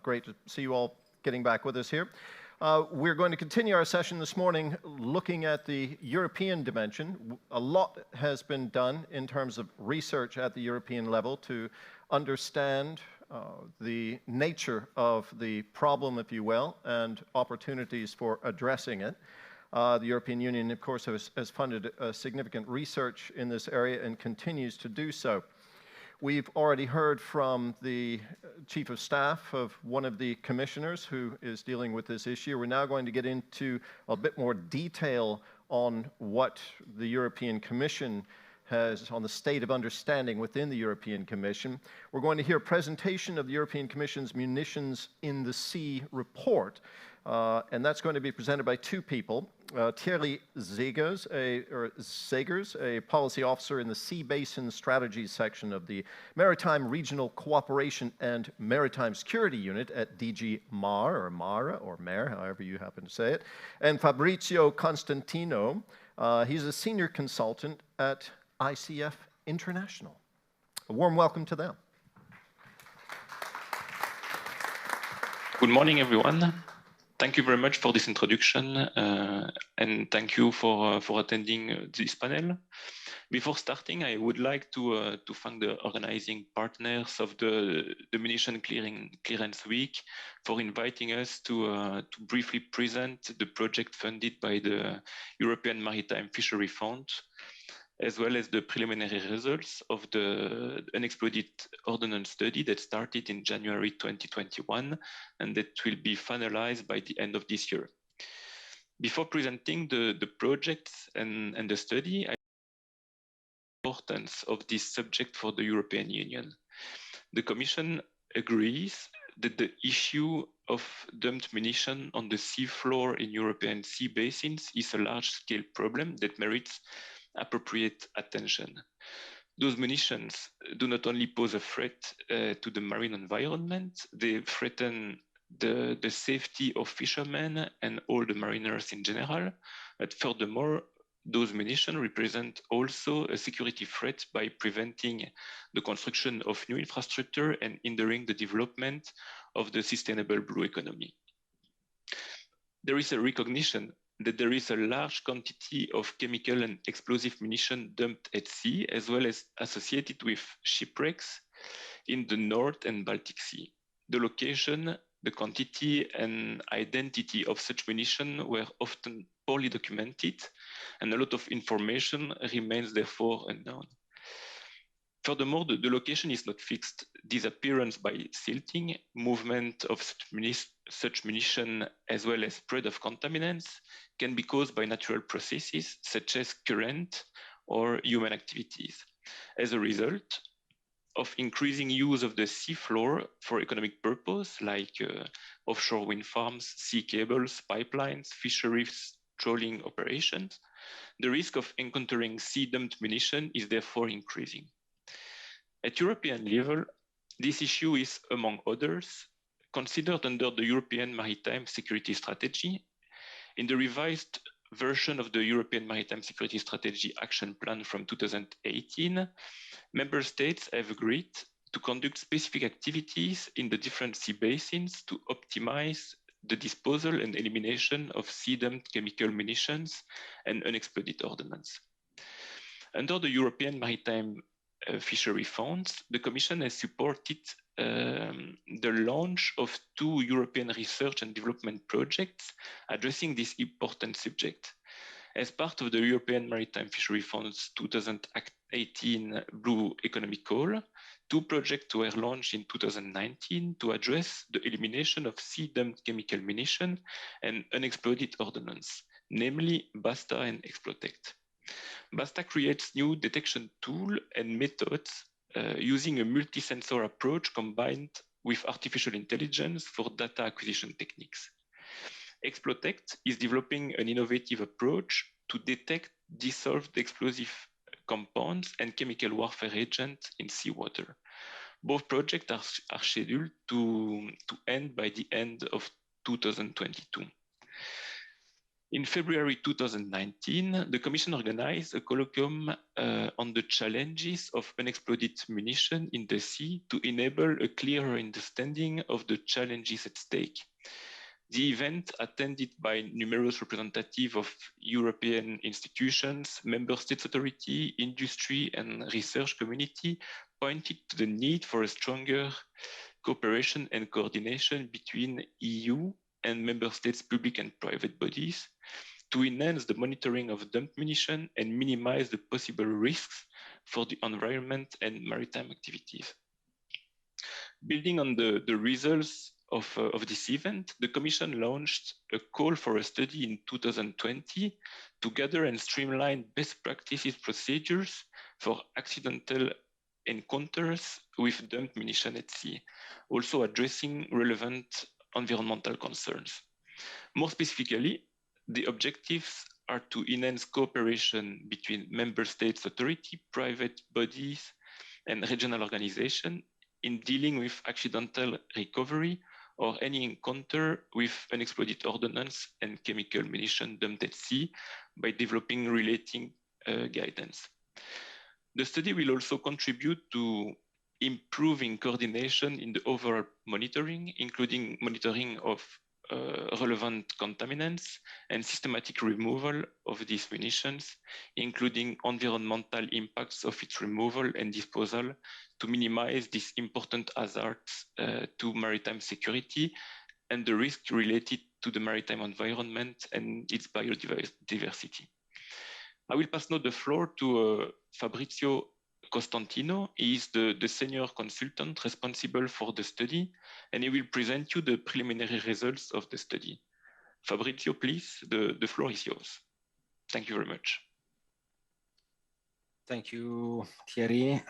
Great to see you all getting back with us here. We're going to continue our session this morning looking at the European dimension. A lot has been done in terms of research at the European level to understand the nature of the problem, if you will, and opportunities for addressing it. The European Union, of course, has funded significant research in this area and continues to do so. We've already heard from the Chief of Staff of one of the commissioners who is dealing with this issue. We're now going to get into a bit more detail on what the European Commission has, on the state of understanding within the European Commission. We're going to hear a presentation of the European Commission's Munitions-In-The-Sea report, and that's going to be presented by two people. Thierry Segers, a policy officer in the Sea Basin Strategies section of the Maritime Regional Cooperation and Maritime Security Unit at DG MARE, or MARE, or MARE, however you happen to say it, and Fabrizio Costantino. He's a senior consultant at ICF International. A warm welcome to them. Good morning, everyone. Thank you very much for this introduction, and thank you for attending this panel. Before starting, I would like to thank the organizing partners of the Munition Clearance Week for inviting us to briefly present the project funded by the European Maritime Fishery Fund, as well as the preliminary results of the unexploded ordnance study that started in January 2021 and that will be finalized by the end of this year. Before presenting the projects and the study, I the importance of this subject for the European Union. The Commission agrees that the issue of dumped munition on the seafloor in European sea basins is a large-scale problem that merits appropriate attention. Those munitions do not only pose a threat to the marine environment, they threaten the safety of fishermen and all the mariners in general. But furthermore, those munitions represent also a security threat by preventing the construction of new infrastructure and hindering the development of the sustainable blue economy. There is a recognition that there is a large quantity of chemical and explosive munition dumped at sea, as well as associated with shipwrecks in the North and Baltic Sea. The location, the quantity, and identity of such munition were often poorly documented, and a lot of information remains therefore unknown. Furthermore, the location is not fixed. Disappearance by silting, movement of such munition, as well as spread of contaminants, can be caused by natural processes such as current or human activities. As a result of increasing use of the seafloor for economic purpose, like offshore wind farms, sea cables, pipelines, fisheries, trawling operations, the risk of encountering sea-dumped munition is therefore increasing. At European level, this issue is, among others, considered under the European Maritime Security Strategy. In the revised version of the European Maritime Security Strategy Action Plan from 2018, member states have agreed to conduct specific activities in the different sea basins to optimize the disposal and elimination of sea-dumped chemical munitions and unexploded ordnance. Under the European Maritime Fishery Funds, the Commission has supported the launch of 2 European research and development projects addressing this important subject. As part of the European Maritime Fishery Funds 2018 Blue Economic Call, 2 projects were launched in 2019 to address the elimination of sea-dumped chemical munition and unexploded ordnance, namely BASTA and Explotect. BASTA creates new detection tools and methods using a multi-sensor approach combined with artificial intelligence for data acquisition techniques. Explotect is developing an innovative approach to detect dissolved explosive compounds and chemical warfare agents in seawater. Both projects are scheduled to end by the end of 2022. In February 2019, the Commission organized a colloquium on the challenges of unexploded munition in the sea to enable a clearer understanding of the challenges at stake. The event, attended by numerous representatives of European institutions, member states authority, industry, and research community, pointed to the need for a stronger cooperation and coordination between EU and member states' public and private bodies to enhance the monitoring of dumped munition and minimize the possible risks for the environment and maritime activities. Building on the results of this event, the Commission launched a call for a study in 2020 to gather and streamline best practices procedures for accidental encounters with dumped munition at sea, also addressing relevant environmental concerns. More specifically, the objectives are to enhance cooperation between member states' authority, private bodies, and regional organizations in dealing with accidental recovery or any encounter with unexploded ordnance and chemical munition dumped at sea by developing relating guidance. The study will also contribute to improving coordination in the overall monitoring, including monitoring of relevant contaminants and systematic removal of these munitions, including environmental impacts of its removal and disposal to minimize these important hazards to maritime security and the risk related to the maritime environment and its biodiversity. I will pass now the floor to Fabrizio Costantino. He is the senior consultant responsible for the study, and he will present you the preliminary results of the study. Fabrizio, please, the floor is yours. Thank you very much. Thank you, Thierry.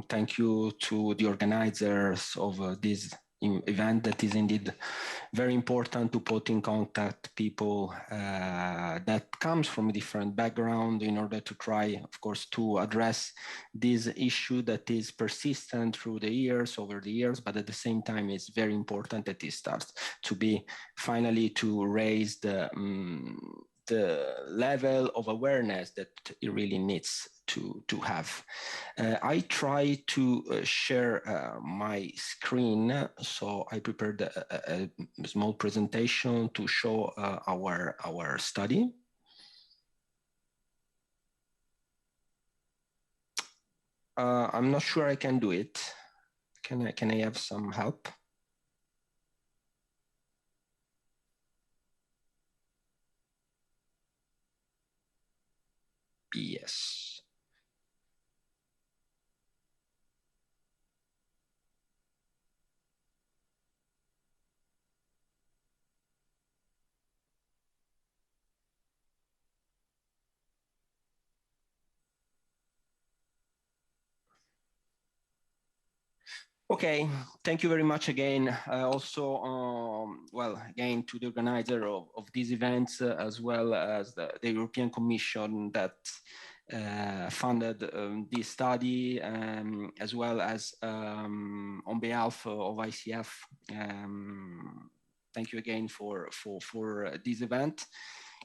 Thank you to the organizers of this event that is indeed very important to put in contact people that comes from a different background in order to try, of course, to address this issue that is persistent through the years, over the years, but at the same time, it's very important that it starts to be finally to raise the level of awareness that it really needs to have. I try to share my screen, so I prepared a small presentation to show our study. I'm not sure I can do it. Can I have some help? Yes. Okay, thank you very much again. Well, again, to the organizer of these events, as well as the European Commission that funded this study, as well as on behalf of ICF. Thank you again for this event.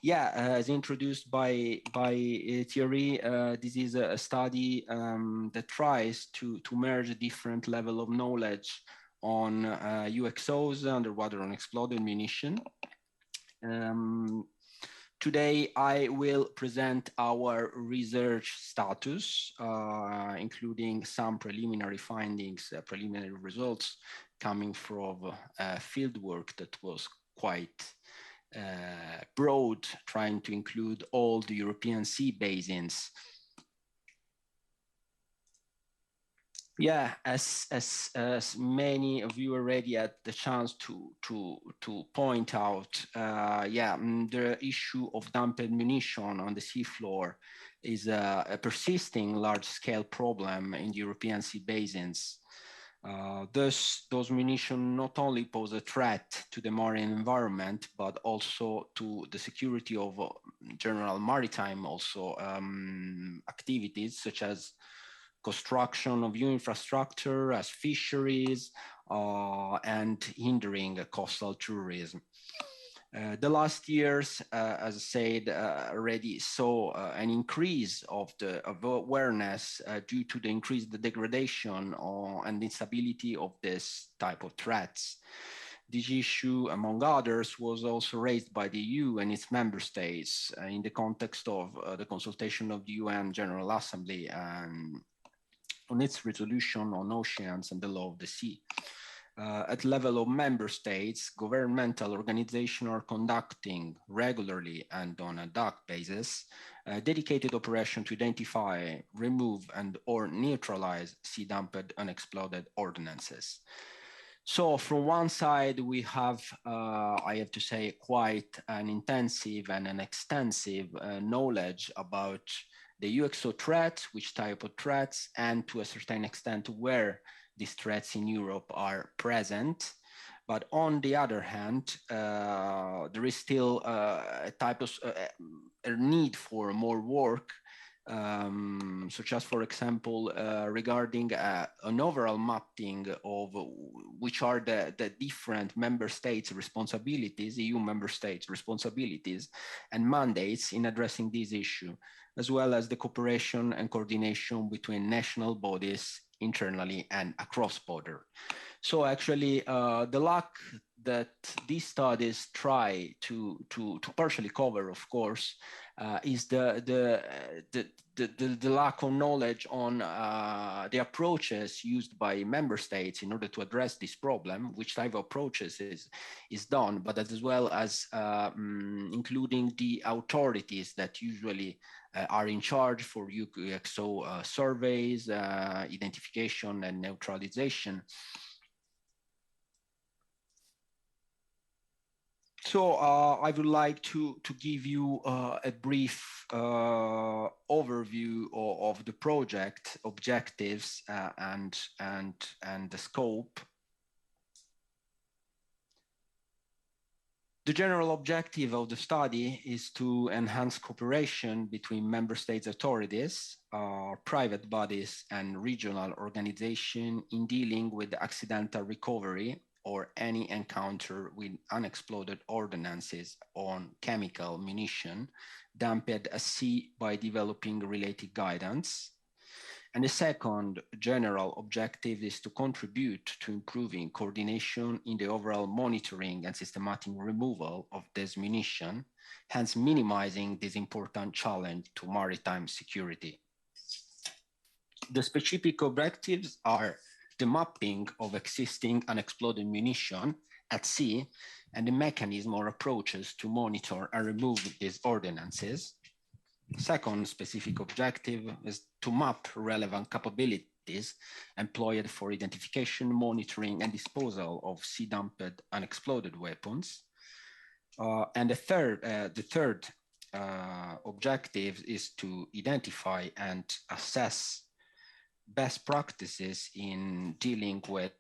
Yeah, as introduced by Thierry, this is a study that tries to merge a different level of knowledge on UXOs, underwater unexploded munition. Today, I will present our research status, including some preliminary findings, preliminary results coming from field work that was quite broad, trying to include all the European sea basins. Yeah, as many of you already had the chance to point out, the issue of dumped munition on the seafloor is a persisting large-scale problem in the European sea basins. Those munitions not only pose a threat to the marine environment, but also to the security of general maritime activities, such as construction of new infrastructure, as fisheries, and hindering coastal tourism. The last years, as I said, already saw an increase of the awareness due to the increased degradation and instability of this type of threats. This issue, among others, was also raised by the EU and its member states in the context of the consultation of the UN General Assembly on its resolution on oceans and the law of the sea. At level of member states, governmental organizations are conducting regularly and on a ad hoc basis dedicated operation to identify, remove, and or neutralize sea-dumped unexploded ordnances. So from one side, we have, I have to say, quite an intensive and an extensive knowledge about the UXO threat, which type of threats, and to a certain extent where these threats in Europe are present. But on the other hand, there is still a type of a need for more work, such as, for example, regarding an overall mapping of which are the different member states' responsibilities, EU member states' responsibilities and mandates in addressing this issue, as well as the cooperation and coordination between national bodies internally and across border. So actually, the lack that these studies try to partially cover, of course, is the lack of knowledge on the approaches used by member states in order to address this problem, which type of approaches is done, but as well as including the authorities that usually are in charge for UXO surveys, identification and neutralization. So I would like to give you a brief overview of the project objectives and the scope. The general objective of the study is to enhance cooperation between member states authorities, private bodies and regional organizations in dealing with accidental recovery or any encounter with unexploded ordnances on chemical munition dumped at sea by developing related guidance. And the second general objective is to contribute to improving coordination in the overall monitoring and systematic removal of this munition, hence minimizing this important challenge to maritime security. The specific objectives are the mapping of existing unexploded munition at sea and the mechanism or approaches to monitor and remove these ordnances. Second specific objective is to map relevant capabilities employed for identification, monitoring, and disposal of sea-dumped unexploded weapons. And the third objective is to identify and assess best practices in dealing with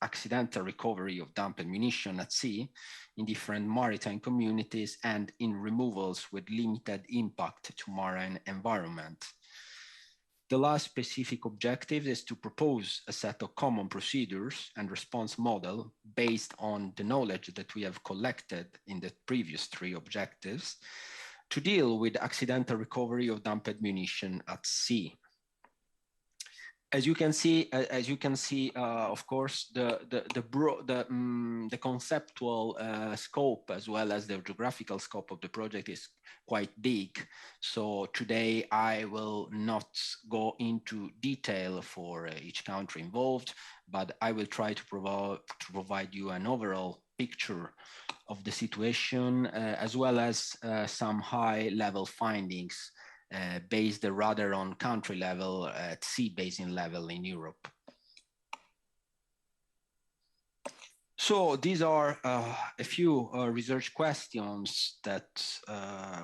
accidental recovery of dumped munition at sea in different maritime communities and in removals with limited impact to marine environment. The last specific objective is to propose a set of common procedures and response model based on the knowledge that we have collected in the previous three objectives to deal with accidental recovery of dumped munition at sea. As you can see, of course, the conceptual scope as well as the geographical scope of the project is quite big. So today I will not go into detail for each country involved, but I will try to provide you an overall picture of the situation as well as some high-level findings based rather on country level at sea basin level in Europe. So these are a few research questions that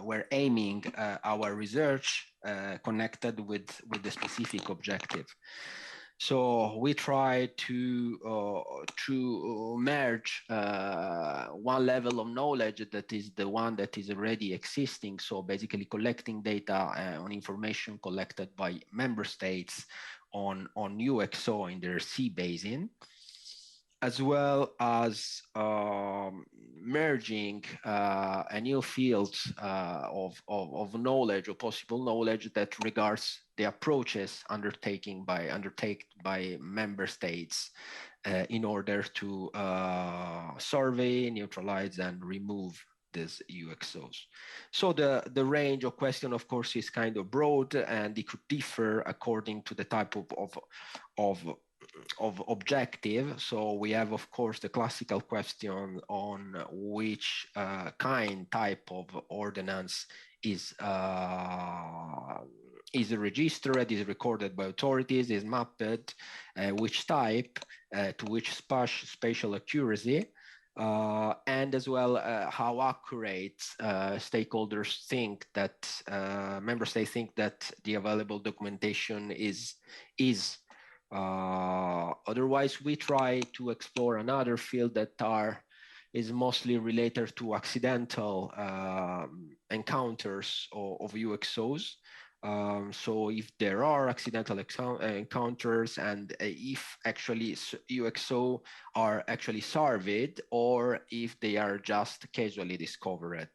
were aiming our research connected with the specific objective. So we try to merge one level of knowledge that is the one that is already existing. So basically collecting data on information collected by member states on UXO in their sea basin. as well as merging a new field of knowledge or possible knowledge that regards the approaches undertaken by member states in order to survey, neutralize, and remove these UXOs. So the range of question, of course, is kind of broad, and it could differ according to the type of objective. So we have, of course, the classical question on which type of ordinance is registered, is recorded by authorities, is mapped, which type, to which spatial accuracy, and as well how accurate stakeholders think that member states think that the available documentation is. Otherwise, we try to explore another field that is mostly related to accidental encounters of UXOs. So if there are accidental encounters, and if actually UXO are actually surveyed, or if they are just casually discovered.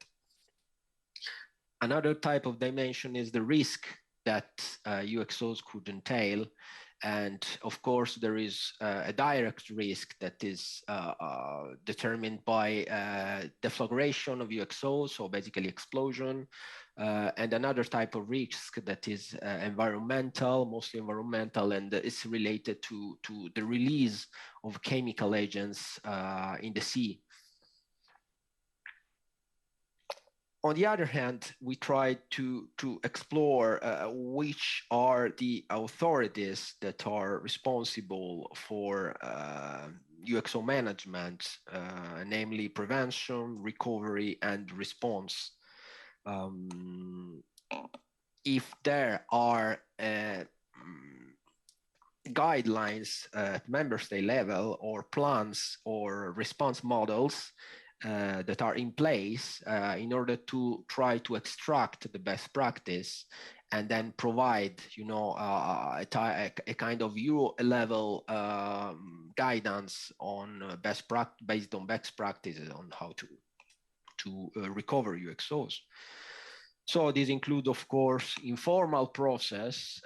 Another type of dimension is the risk that UXOs could entail. And of course, there is a direct risk that is determined by deflagration of UXOs, so basically explosion, and another type of risk that is environmental, mostly environmental, and it's related to the release of chemical agents in the sea. On the other hand, we tried to explore which are the authorities that are responsible for UXO management, namely prevention, recovery, and response. If there are guidelines at member state level, or plans or response models that are in place in order to try to extract the best practice and then provide, a kind of Euro level guidance on based on best practices on how to recover UXOs. So these include, of course, informal process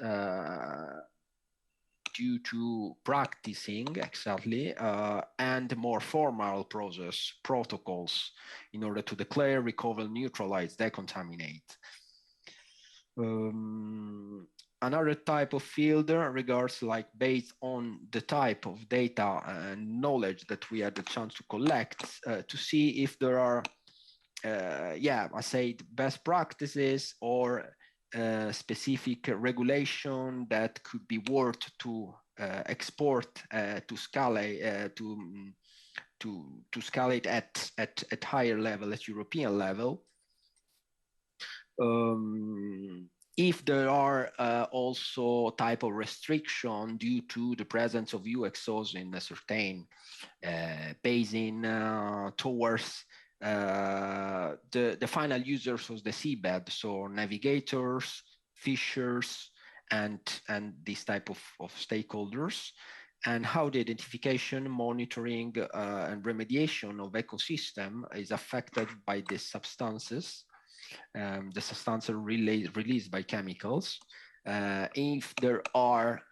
due to practicing exactly, and more formal process protocols in order to declare, recover, neutralize, decontaminate. Another type of field regards, like, based on the type of data and knowledge that we had the chance to collect, to see if there are, I say, best practices or specific regulation that could be worth to export to scale to scale it at higher level, at European level. If there are also type of restriction due to the presence of UXOs in a certain basin towards the final users of the seabed, so navigators, fishers, and this type of stakeholders, and how the identification, monitoring, and remediation of ecosystem is affected by these substances, the substances released by chemicals, if there are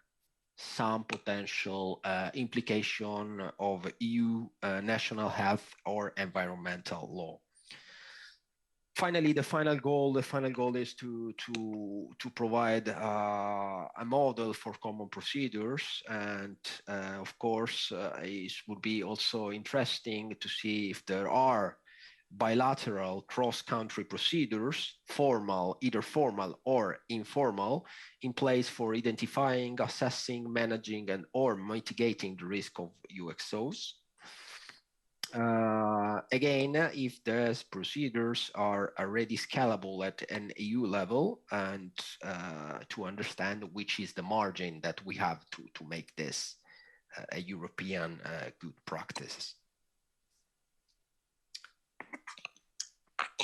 some potential implication of EU national health or environmental law. Finally, the final goal is to provide a model for common procedures, and of course, it would be also interesting to see if there are bilateral cross-country procedures, either formal or informal, in place for identifying, assessing, managing, and or mitigating the risk of UXOs. Again, if these procedures are already scalable at an EU level, and to understand which is the margin that we have to make this a European good practice.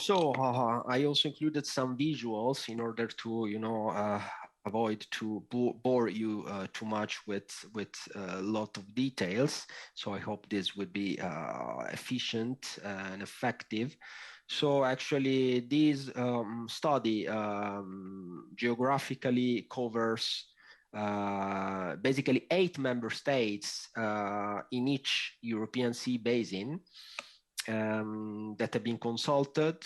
So I also included some visuals in order to, avoid to bore you too much with a lot of details. So I hope this would be efficient and effective. So actually, this study geographically covers basically 8 member states in each European Sea basin that have been consulted.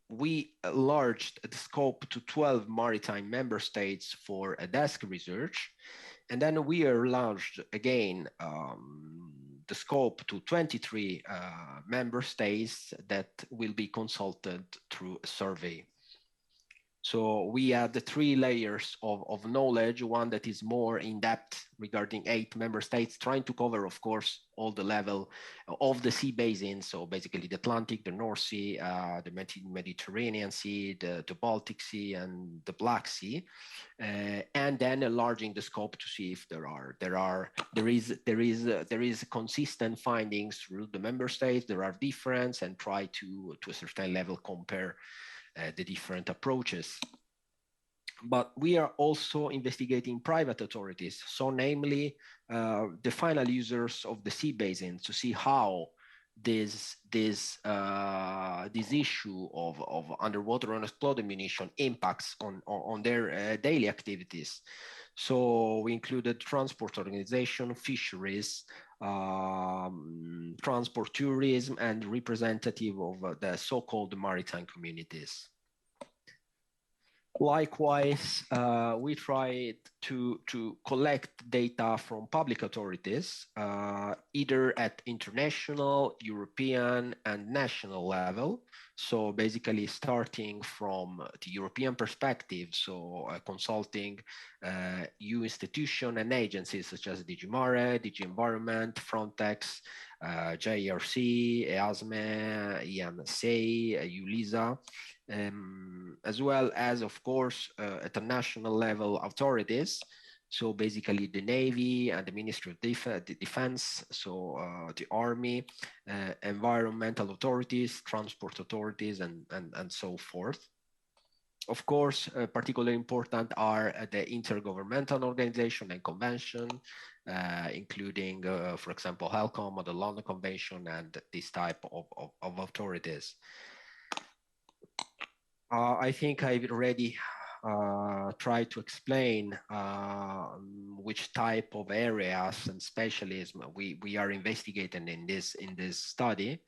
We enlarged the scope to 12 maritime member states for a desk research. And then we enlarged again the scope to 23 member states that will be consulted through a survey. So we have the 3 layers of knowledge, one that is more in depth regarding 8 member states, trying to cover, of course, all the level of the sea basin. So basically the Atlantic, the North Sea, the Mediterranean Sea, the Baltic Sea, and the Black Sea. And then enlarging the scope to see if there is consistent findings through the member states, there are differences, and try to a certain level compare the different approaches. But we are also investigating private authorities, so namely the final users of the sea basin, to see how this issue of underwater unexploded munition impacts on their daily activities. So we included transport organization, fisheries, transport tourism, and representative of the so-called maritime communities. Likewise, we tried to collect data from public authorities, either at international, European, and national level. So basically starting from the European perspective, so consulting EU institutions and agencies such as DG MARE, DG Environment, Frontex, JRC, EASME, EMSA, EULISA, as well as, of course, at the national level authorities. So basically the Navy and the Ministry of Defense, so the Army, environmental authorities, transport authorities, and so forth. Of course, particularly important are the intergovernmental organization and convention, including, for example, HELCOM or the London Convention and this type of authorities. I think I've already tried to explain which type of areas and specialism we are investigating in this study.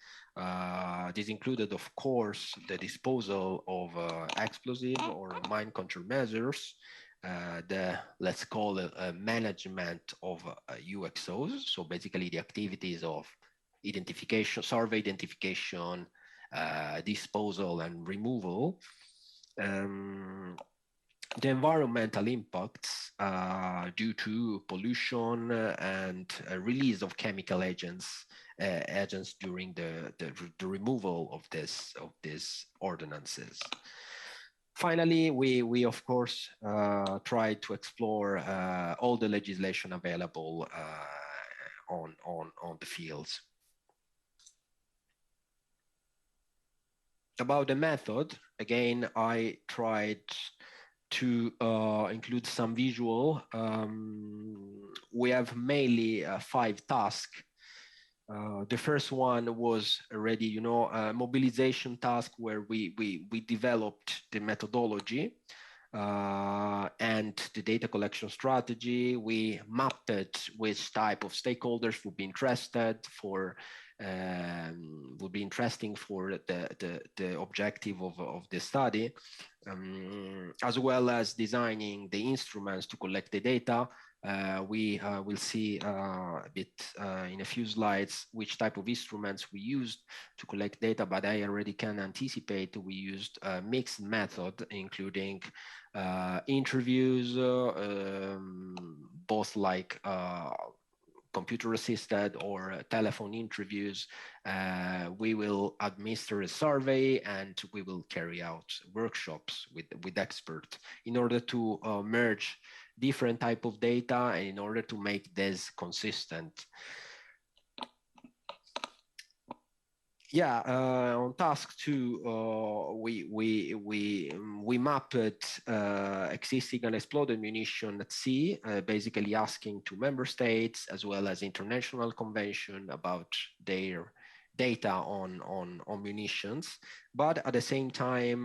This included, of course, the disposal of explosive or mine countermeasures, let's call it management of UXOs. So basically the activities of identification, survey identification, disposal and removal. The environmental impacts due to pollution and release of chemical agents during the removal of these ordinances. Finally, we of course tried to explore all the legislation available on the fields. About the method, again, I tried to include some visual. We have mainly 5 tasks. The first one was already, a mobilization task where we developed the methodology and the data collection strategy. We mapped it which type of stakeholders would be interested for would be interesting for the objective of the study, as well as designing the instruments to collect the data. We will see a bit in a few slides which type of instruments we used to collect data, but I already can anticipate we used a mixed method, including interviews, both like computer assisted or telephone interviews. We will administer a survey and we will carry out workshops with experts in order to merge different type of data and in order to make this consistent. Yeah, on task 2, we mapped existing unexploded munition at sea, basically asking to member states as well as international convention about their data on munitions. But at the same time,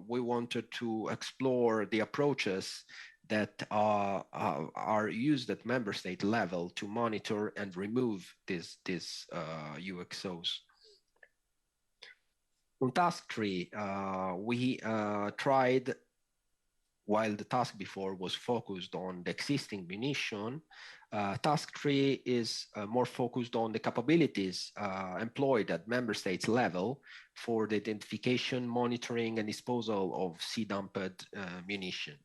we wanted to explore the approaches that are used at member state level to monitor and remove these UXOs. On task 3, we tried, while the task before was focused on the existing munition, task 3 is more focused on the capabilities employed at member states level for the identification, monitoring, and disposal of sea-dumped munition.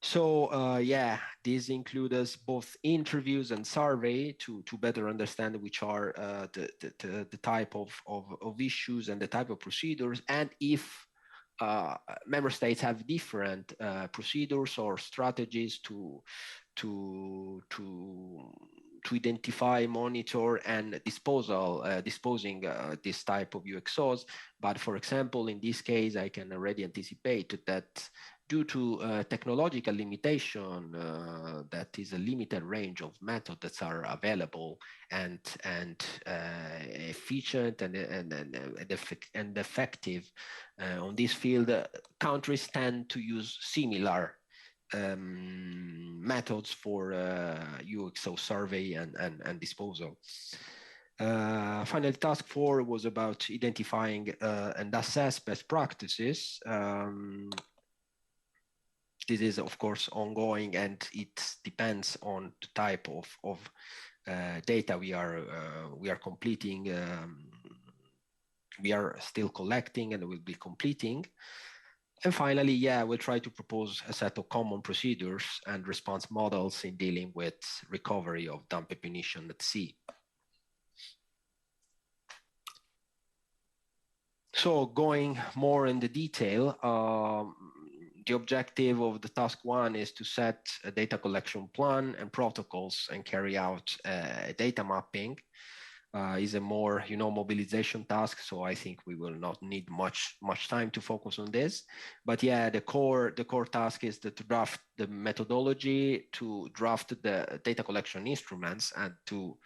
So yeah, these include us both interviews and survey to better understand which are the type of issues and the type of procedures, and if member states have different procedures or strategies to identify, monitor, and disposing this type of UXOs. But for example, in this case, I can already anticipate that due to technological limitation, that is a limited range of methods that are available and efficient and effective on this field, countries tend to use similar methods for UXO survey and disposal. Finally, task 4 was about identifying and assess best practices. This is, of course, ongoing, and it depends on the type of data we are completing. We are still collecting and will be completing. And finally, yeah, we'll try to propose a set of common procedures and response models in dealing with recovery of dumped munition at sea. So going more in the detail, the objective of the task 1 is to set a data collection plan and protocols and carry out data mapping. Is a more, mobilization task. So I think we will not need much time to focus on this. But yeah, the core task is to draft the methodology, to draft the data collection instruments, and to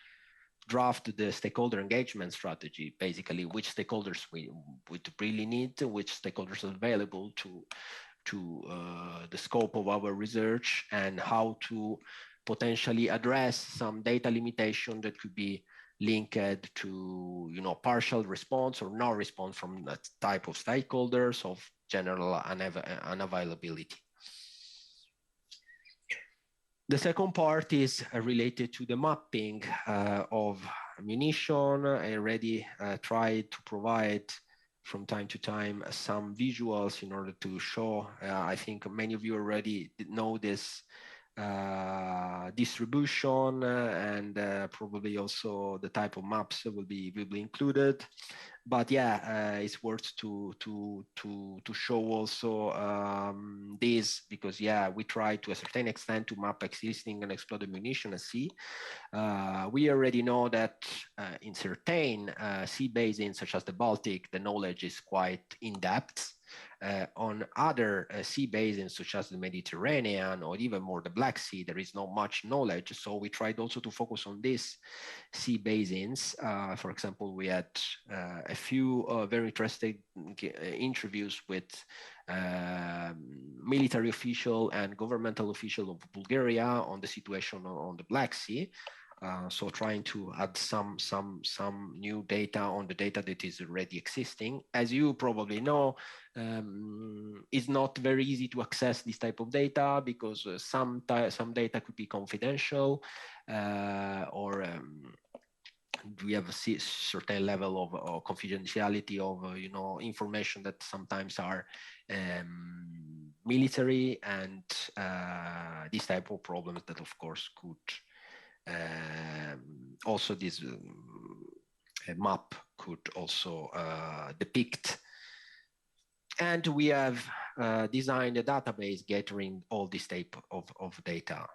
draft the stakeholder engagement strategy, basically which stakeholders we would really need, which stakeholders are available to the scope of our research, and how to potentially address some data limitation that could be linked to partial response or no response from that type of stakeholders of general unavailability. The second part is related to the mapping of munition. I already tried to provide from time to time some visuals in order to show, I think many of you already know this distribution, and probably also the type of maps will be included. But yeah, it's worth to show also this, because yeah, we try to a certain extent to map existing and exploded munition at sea. We already know that in certain sea basins such as the Baltic, the knowledge is quite in depth. On other sea basins such as the Mediterranean or even more the Black Sea, there is not much knowledge. So we tried also to focus on these sea basins. For example, we had a few very interesting interviews with military official and governmental official of Bulgaria on the situation on the Black Sea. So trying to add some new data on the data that is already existing. As you probably know, it's not very easy to access this type of data, because some data could be confidential, or we have a certain level of confidentiality of information that sometimes are military, and this type of problems that of course could also this map could also depict. And we have designed a database gathering all this type of data.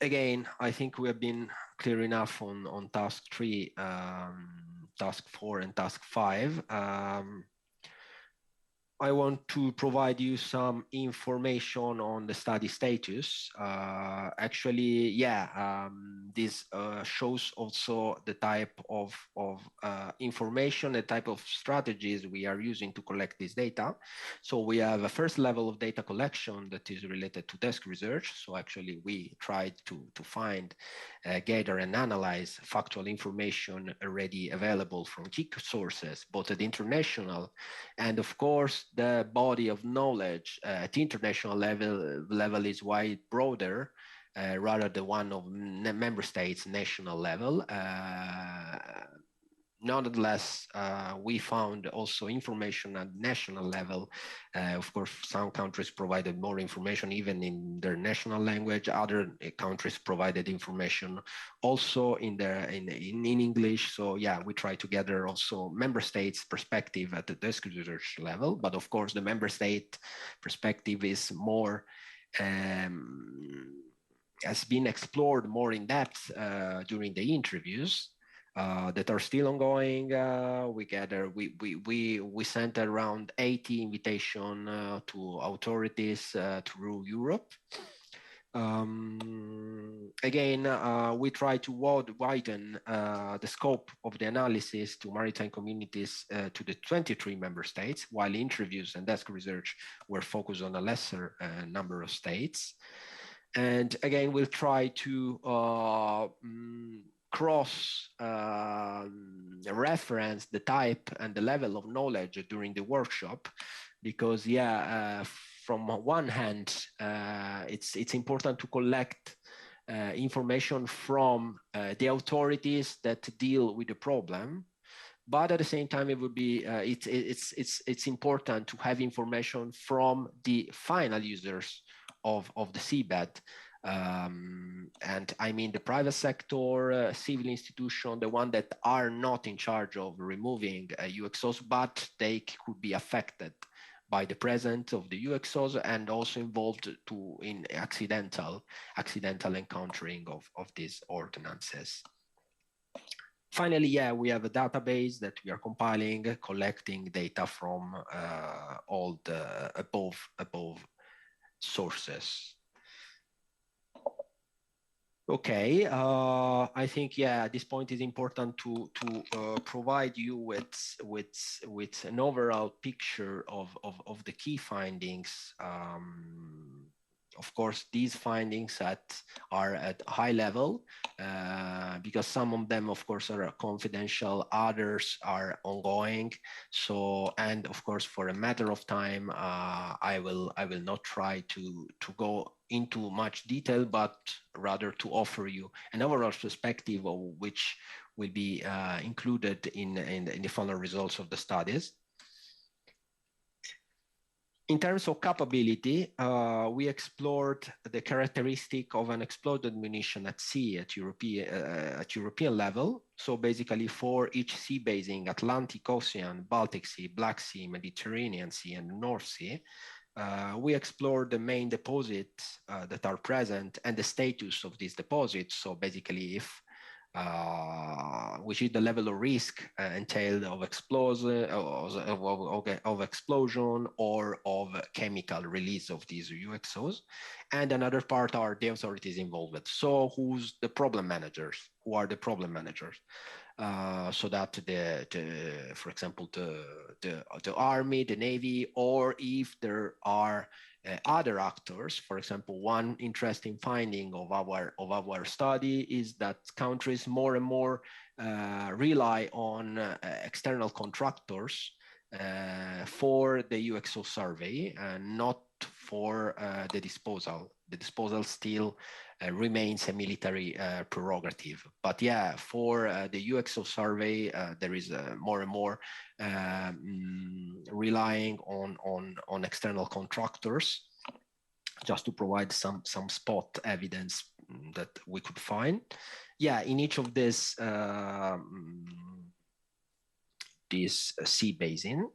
again, I think we have been clear enough on task 3, task 4, and task 5. I want to provide you some information on the study status. Actually, yeah, this shows also the type of information, the type of strategies we are using to collect this data. So we have a first level of data collection that is related to desk research. So actually, we tried to find, gather, and analyze factual information already available from key sources, both at international and, of course, the body of knowledge at international level is wide broader, rather the one of member states national level. Nonetheless, we found also information at national level. Of course, some countries provided more information even in their national language. Other countries provided information also in English. So yeah, we try to gather also member states' perspective at the desk research level. But of course, the member state perspective is more has been explored more in depth during the interviews. That are still ongoing. We sent around 80 invitation to authorities through Europe. Again, we try to widen the scope of the analysis to maritime communities to the 23 member states, while interviews and desk research were focused on a lesser number of states. And again, we'll try to cross reference the type and the level of knowledge during the workshop, because yeah, from one hand, it's important to collect information from the authorities that deal with the problem, but at the same time, it would be it's important to have information from the final users of the seabed. And I mean the private sector, civil institution, the one that are not in charge of removing UXOs, but they could be affected by the presence of the UXOs and also involved in accidental encountering of these ordinances. Finally, yeah, we have a database that we are compiling, collecting data from all the above sources. Okay, I think, yeah, at this point it's important to provide you with an overall picture of the key findings. Of course, these findings are at high level because some of them, of course, are confidential, others are ongoing. So, and of course, for a matter of time, I will not try to go into much detail, but rather to offer you an overall perspective of which will be included in the final results of the studies. In terms of capability, we explored the characteristic of an exploded munition at sea at European level. So basically for each sea basin, Atlantic Ocean, Baltic Sea, Black Sea, Mediterranean Sea, and North Sea, we explored the main deposits that are present and the status of these deposits. So basically if which is the level of risk entailed of explosion or of chemical release of these UXOs. And another part are the authorities involved. So who's the problem managers? Who are the problem managers? So that for example, the Army, the Navy, or if there are other actors. For example, one interesting finding of our study is that countries more and more rely on external contractors for the UXO survey and not for the disposal. The disposal still remains a military prerogative. But yeah, for the UXO survey, there is more and more relying on external contractors, just to provide some spot evidence that we could find. Yeah, in each of this sea basin.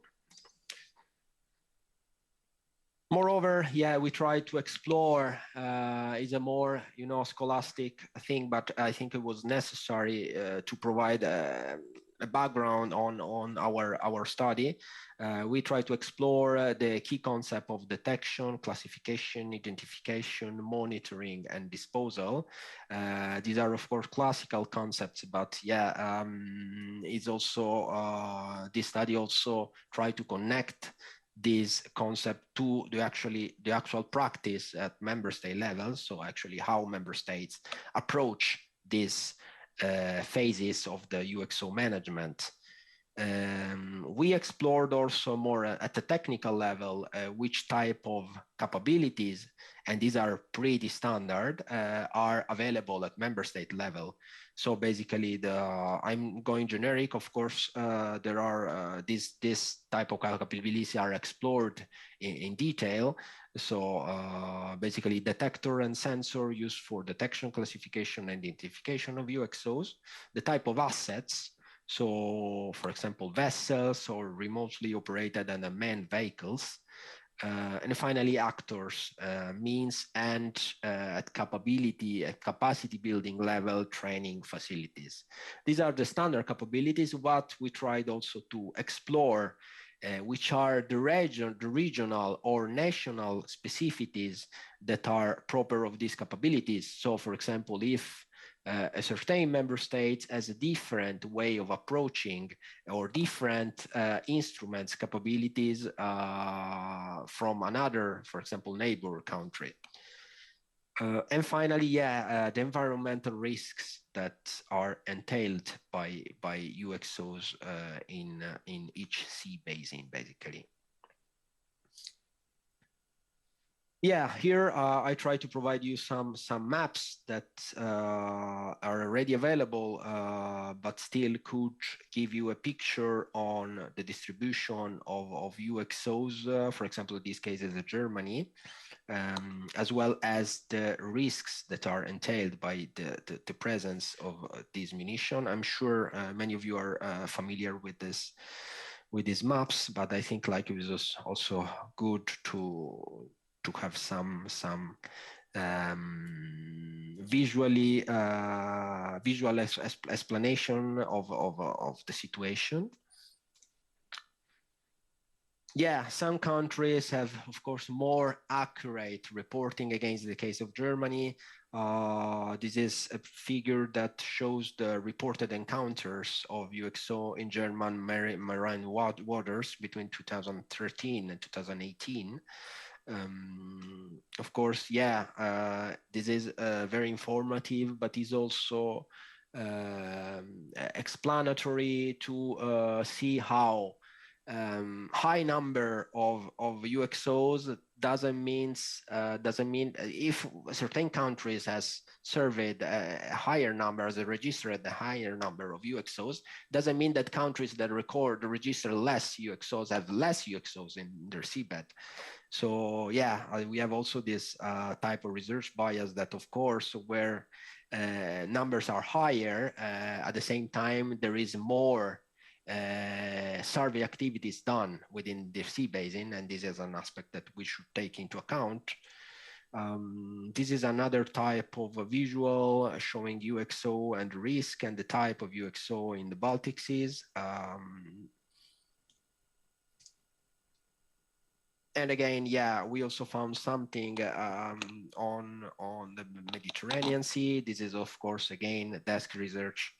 Moreover, yeah, we try to explore, is a more, scholastic thing, but I think it was necessary to provide a background on our study. We try to explore the key concept of detection, classification, identification, monitoring, and disposal. These are, of course, classical concepts, but yeah, it's also, this study also try to connect this concept to the actual practice at member state level. So actually how member states approach these phases of the UXO management. We explored also more at the technical level which type of capabilities, and these are pretty standard, are available at member state level. So basically, I'm going generic. Of course, there are this type of capabilities are explored in detail. So basically, detector and sensor used for detection, classification, and identification of UXOs, the type of assets. So, for example, vessels or remotely operated and unmanned vehicles. And finally, actors, means and at capacity building level training facilities. These are the standard capabilities. What we tried also to explore, which are the regional or national specificities that are proper of these capabilities. So, for example, if a certain member state has a different way of approaching or different instruments, capabilities from another, for example, neighbor country. And finally, yeah, the environmental risks that are entailed by UXOs in each sea basin, basically. Yeah, here I try to provide you some maps that are already available, but still could give you a picture on the distribution of UXOs, for example, in this case is Germany, as well as the risks that are entailed by the presence of this munition. I'm sure many of you are familiar with these maps, but I think like it was also good to have some visual explanation of the situation. Yeah, some countries have, of course, more accurate reporting against the case of Germany. This is a figure that shows the reported encounters of UXO in German marine waters between 2013 and 2018. Of course, yeah, this is very informative, but is also explanatory to see how high number of UXOs doesn't mean if certain countries has surveyed a higher number, as registered a higher number of UXOs, doesn't mean that countries that register less UXOs have less UXOs in their seabed. So yeah, we have also this type of research bias that, of course, where numbers are higher, at the same time there is more survey activities done within the sea basin, and this is an aspect that we should take into account. This is another type of a visual showing UXO and risk and the type of UXO in the Baltic Seas. And again, yeah, we also found something on the Mediterranean Sea. This is, of course, again, desk research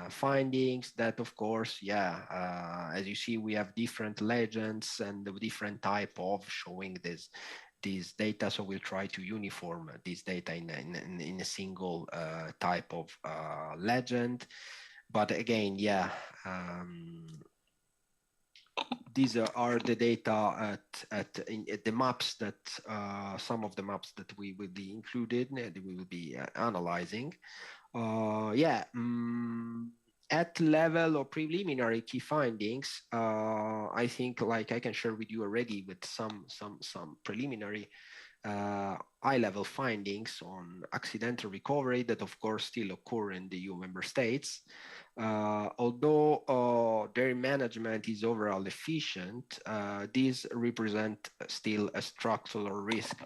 findings that, of course, yeah, as you see, we have different legends and different type of showing these data. So we'll try to uniform this data in a single type of legend. But again, yeah, these are the data at the maps that some of the maps that we will be included, that we will be analyzing. Yeah, at level or preliminary key findings, I think like I can share with you already with some preliminary high-level findings on accidental recovery that, of course, still occur in the EU member states. Although their management is overall efficient, these represent still a structural risk,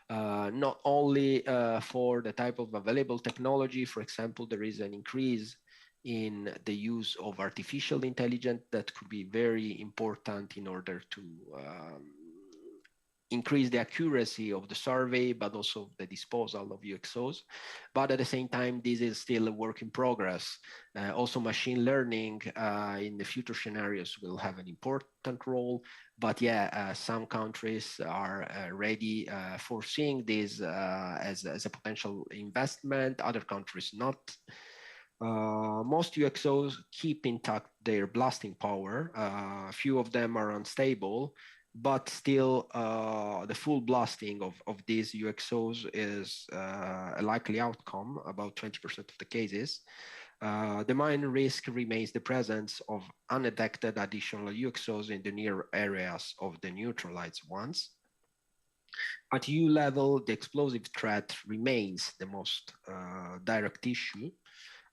not only for the type of available technology. For example, there is an increase in the use of artificial intelligence that could be very important in order to increase the accuracy of the survey, but also the disposal of UXOs. But at the same time, this is still a work in progress. Also, machine learning in the future scenarios will have an important role. But yeah, some countries are ready foreseeing this as a potential investment, other countries not. Most UXOs keep intact their blasting power. A few of them are unstable, but still the full blasting of these UXOs is a likely outcome, about 20% of the cases. The main risk remains the presence of undetected additional UXOs in the near areas of the neutralized ones. At U level, the explosive threat remains the most direct issue.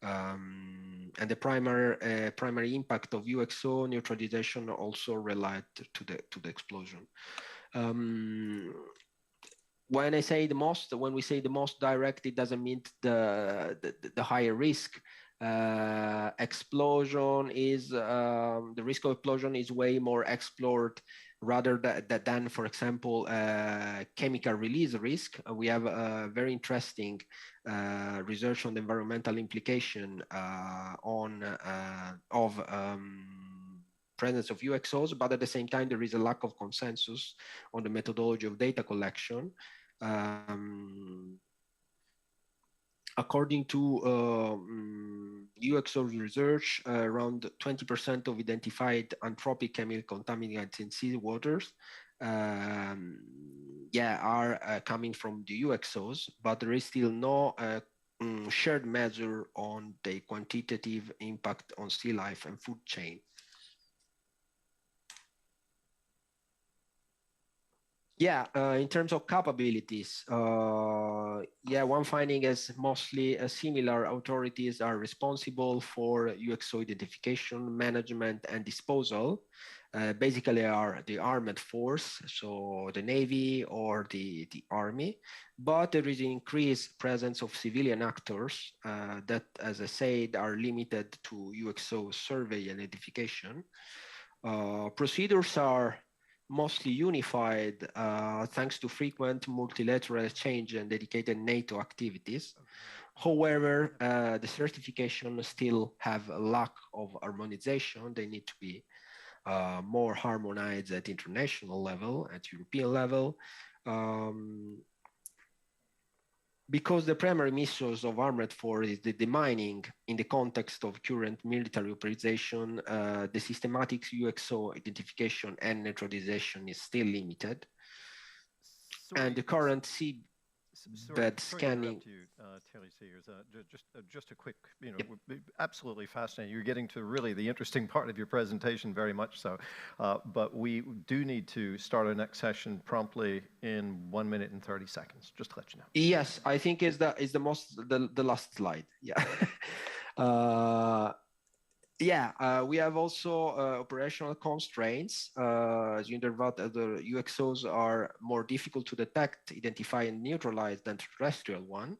And the primary impact of UXO neutralization also relate to the explosion. When we say the most direct, it doesn't mean the higher risk. Explosion is the risk of explosion is way more explored rather than, for example, chemical release risk. We have a very interesting research on the environmental implication of presence of UXOs, but at the same time, there is a lack of consensus on the methodology of data collection. According to UXO research, around 20% of identified anthropic chemical contaminants in sea waters are coming from the UXOs, but there is still no shared measure on the quantitative impact on sea life and food chain. In terms of capabilities, one finding is mostly similar authorities are responsible for UXO identification, management, and disposal. Basically are the armed force, so the Navy or the Army, but there is an increased presence of civilian actors that, as I said, are limited to UXO survey and identification. Procedures are mostly unified thanks to frequent multilateral exchange and dedicated NATO activities. However, the certification still have a lack of harmonization. They need to be more harmonized at international level, at European level. Because the primary missions of armed force is the demining in the context of current military operation, the systematic UXO identification and neutralization is still limited. And the current seabed scanning. Thierry Segers, just a quick, absolutely fascinating. You're getting to really the interesting part of your presentation, very much so. But we do need to start our next session promptly in 1 minute and 30 seconds, just to let you know. Yes, I think is the last slide. We have also operational constraints. As you know, the UXOs are more difficult to detect, identify, and neutralize than terrestrial one.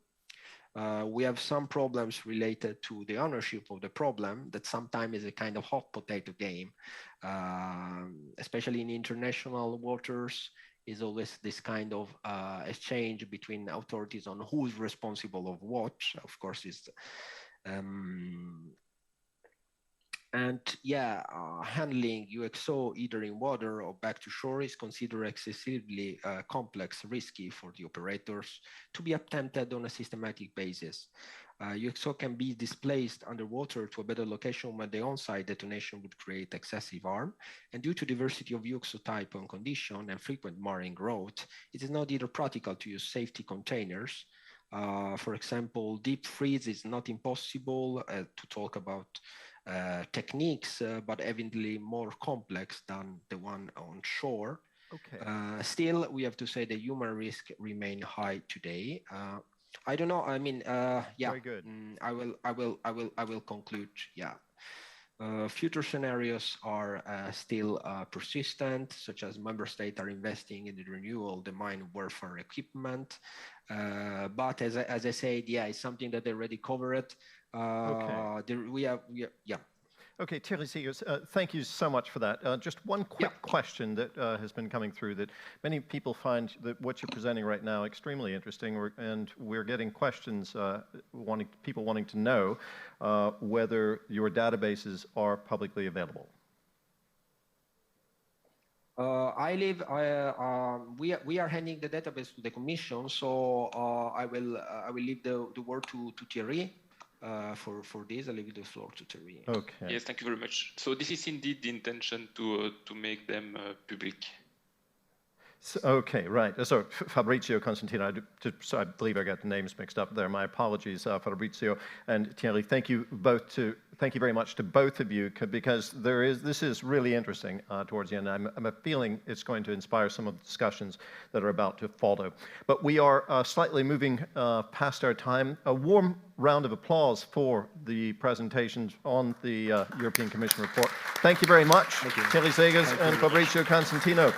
We have some problems related to the ownership of the problem that sometimes is a kind of hot potato game, especially in international waters. Is always this kind of exchange between authorities on who's responsible of what. Of course, is handling UXO either in water or back to shore is considered excessively complex, risky for the operators to be attempted on a systematic basis. UXO can be displaced underwater to a better location when the on-site detonation would create excessive harm. And due to diversity of UXO type and condition and frequent mooring route, it is not either practical to use safety containers. For example, deep freeze is not impossible to talk about techniques, but evidently more complex than the one on shore. Okay. Still, we have to say the human risk remain high today. I don't know. I mean, Very good. I will conclude. Yeah. Future scenarios are still persistent, such as member states are investing in the renewal of the mine warfare equipment. But as I said, yeah, it's something that they already covered. Okay. Yeah. Okay, Thierry Segers, thank you so much for that. Just one quick question that has been coming through that many people find that what you're presenting right now extremely interesting, and we're getting questions, people wanting to know whether your databases are publicly available. We are handing the database to the Commission, so I will leave the word to Thierry. For this, I leave the floor to Thierry. Okay. Yes, thank you very much. So this is indeed the intention to make them public. So, okay, right. So Fabrizio, Costantino, I believe I got the names mixed up there. My apologies, Fabrizio and Thierry. Thank you very much to both of you, because this is really interesting towards the end. I'm feeling it's going to inspire some of the discussions that are about to follow. But we are slightly moving past our time. A warm round of applause for the presentations on the European Commission report. Thank you very much, Thierry Segers and Fabrizio Costantino.